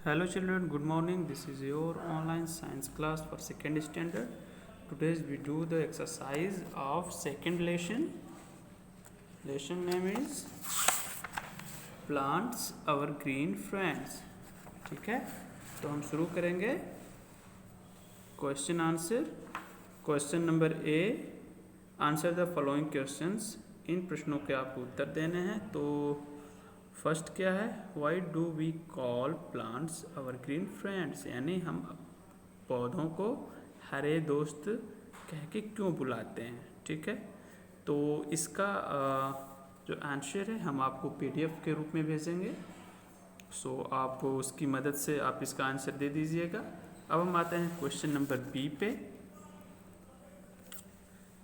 Hello children, good morning. This is your online science class for second standard. Today we do the exercise of second lesson. Lesson name is Plants Our Green Friends. ठीक है, तो हम शुरू करेंगे question answer. Question number A, answer the following questions. इन प्रश्नों के आपको उत्तर देने हैं. तो फर्स्ट क्या है, why do we call plants our green friends, यानी हम पौधों को हरे दोस्त कह के क्यों बुलाते हैं. ठीक है, तो इसका जो आंसर है हम आपको पीडीएफ के रूप में भेजेंगे. सो आप उसकी मदद से आप इसका आंसर दे दीजिएगा. अब हम आते हैं क्वेश्चन नंबर बी पे.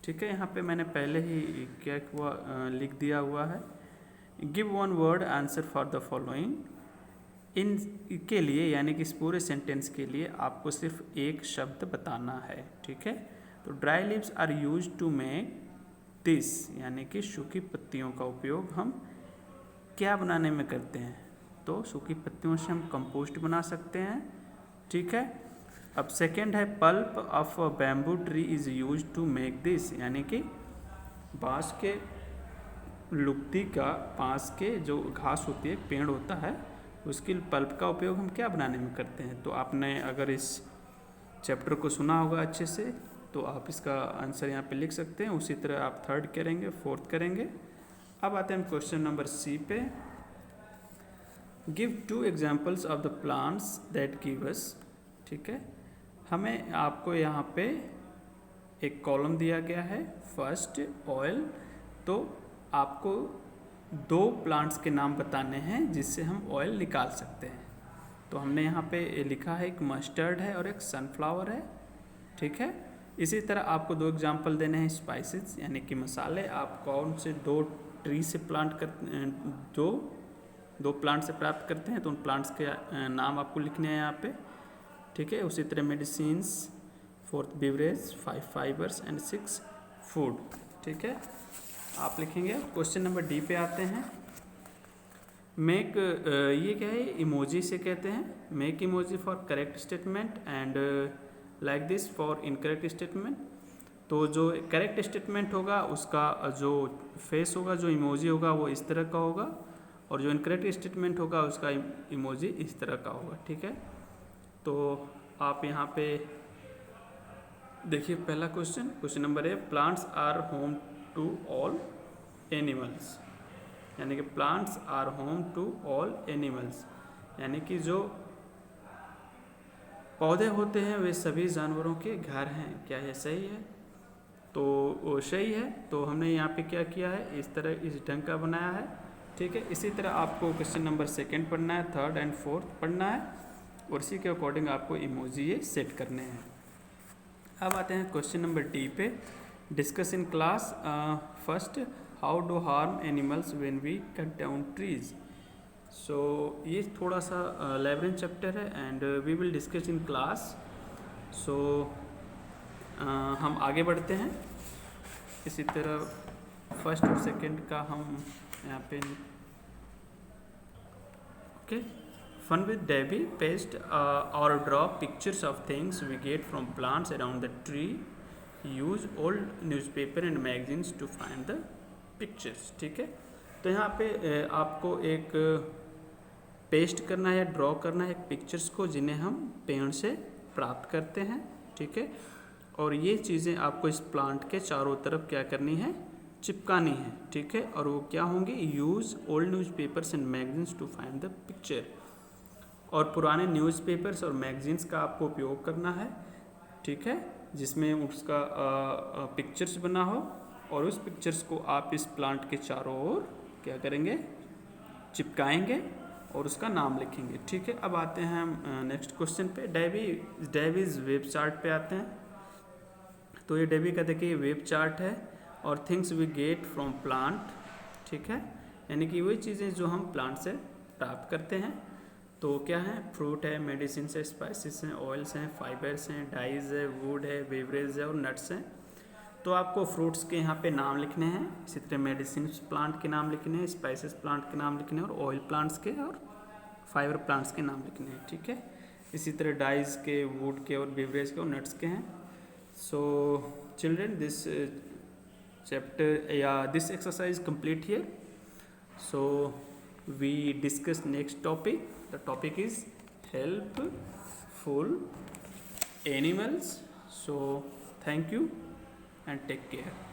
ठीक है, यहाँ पे मैंने पहले ही क्या हुआ लिख दिया हुआ है. Give one word answer for the following. इन के लिए यानी कि इस पूरे सेंटेंस के लिए आपको सिर्फ एक शब्द बताना है. ठीक है, तो dry leaves are use to make this, यानी कि सूखी पत्तियों का उपयोग हम क्या बनाने में करते हैं. तो सूखी पत्तियों से हम कंपोस्ट बना सकते हैं. ठीक है, अब सेकेंड है pulp of bamboo tree is use to make this, यानी कि बांस के लुगदी का, बांस के जो घास होती है, पेड़ होता है, उसकी पल्प का उपयोग हम क्या बनाने में करते हैं. तो आपने अगर इस चैप्टर को सुना होगा अच्छे से तो आप इसका आंसर यहाँ पे लिख सकते हैं. उसी तरह आप थर्ड करेंगे, फोर्थ करेंगे. अब आते हैं क्वेश्चन नंबर सी पे. Give two examples of the plants that give us. ठीक है, हमें आपको यहाँ पे एक कॉलम दिया गया है, फर्स्ट ऑयल. तो आपको दो प्लांट्स के नाम बताने हैं जिससे हम ऑयल निकाल सकते हैं. तो हमने यहाँ पे लिखा है, एक मस्टर्ड है और एक सनफ्लावर है. ठीक है, इसी तरह आपको दो एग्जांपल देने हैं स्पाइसेस, यानी कि मसाले. आप कौन से दो ट्री से प्लांट करते, दो प्लांट से प्राप्त करते हैं, तो उन प्लांट्स के नाम आपको लिखने हैं यहाँ पे. ठीक है, उसी तरह medicines, fourth beverage, 5 fibres and 6 food. ठीक है, आप लिखेंगे. क्वेश्चन नंबर डी पे आते हैं. मेक, ये क्या है, इमोजी से कहते हैं. Make emoji for correct statement and like this for incorrect statement. तो जो करेक्ट स्टेटमेंट होगा उसका जो फेस होगा, जो इमोजी होगा वो इस तरह का होगा, और जो इनकरेक्ट स्टेटमेंट होगा उसका इमोजी इस तरह का होगा. ठीक है, तो आप यहाँ पे देखिए पहला question number A, plants are home to all animals, यानी कि plants are home to all animals, यानी कि जो पौधे होते हैं वे सभी जानवरों के घर हैं. क्या ये सही है? तो वो सही है. तो हमने यहाँ पे क्या किया है, इस तरह इस ढंग का बनाया है. ठीक है, इसी तरह आपको क्वेश्चन नंबर सेकंड पढ़ना है, थर्ड एंड फोर्थ पढ़ना है, और इसी के अकॉर्डिंग आपको इमोजी ये सेट करने हैं. अब आते हैं क्वेश्चन नंबर डी पे. Discuss in class. First, how do harm animals when we cut down trees. So ये थोड़ा सा लेबरेंथ चैप्टर है and we will discuss in class. So हम आगे बढ़ते हैं. इसी तरह फर्स्ट और सेकंड का हम यहाँ पे okay. Fun with Debbie, paste or draw pictures of things we get from plants around the tree. Use old newspaper and magazines to find the pictures. ठीक है, तो यहाँ पे आपको एक पेस्ट करना है, ड्रॉ करना है पिक्चर्स को जिन्हें हम पेड़ से प्राप्त करते हैं. ठीक है, और ये चीज़ें आपको इस प्लांट के चारों तरफ क्या करनी है, चिपकानी है. ठीक है, और वो क्या होंगी, use old newspapers and magazines to find the picture. और पुराने न्यूज़पेपर्स और मैगजीन्स का आपको उपयोग करना है. ठीक है, जिसमें उसका पिक्चर्स बना हो, और उस पिक्चर्स को आप इस प्लांट के चारों ओर क्या करेंगे, चिपकाएंगे और उसका नाम लिखेंगे. ठीक है, अब आते हैं हम नेक्स्ट क्वेश्चन पे. डेवीज वेब चार्ट पे आते हैं. तो ये डेवी का देखिए वेब चार्ट है, और things we get from plant. ठीक है, यानी कि वही चीज़ें जो हम प्लांट से प्राप्त करते हैं. तो क्या है, फ्रूट है, मेडिसिन है, स्पाइसेस हैं, ऑयल्स हैं, फाइबर्स हैं, डाइज है, वुड है, बेवरेज है और नट्स हैं. तो आपको फ्रूट्स के यहाँ पे नाम लिखने हैं, इसी तरह मेडिसिन प्लांट के नाम लिखने हैं, स्पाइसेस प्लांट के नाम लिखने हैं, और ऑयल प्लांट्स के और फाइबर प्लांट्स के नाम लिखने हैं, ठीक है। इसी तरह डाइज के, वुड के और बेवरेज के और नट्स के हैं। सो चिल्ड्रन, दिस चैप्टर या this exercise complete here. So we discuss next topic. The topic is helpful animals. So thank you and take care.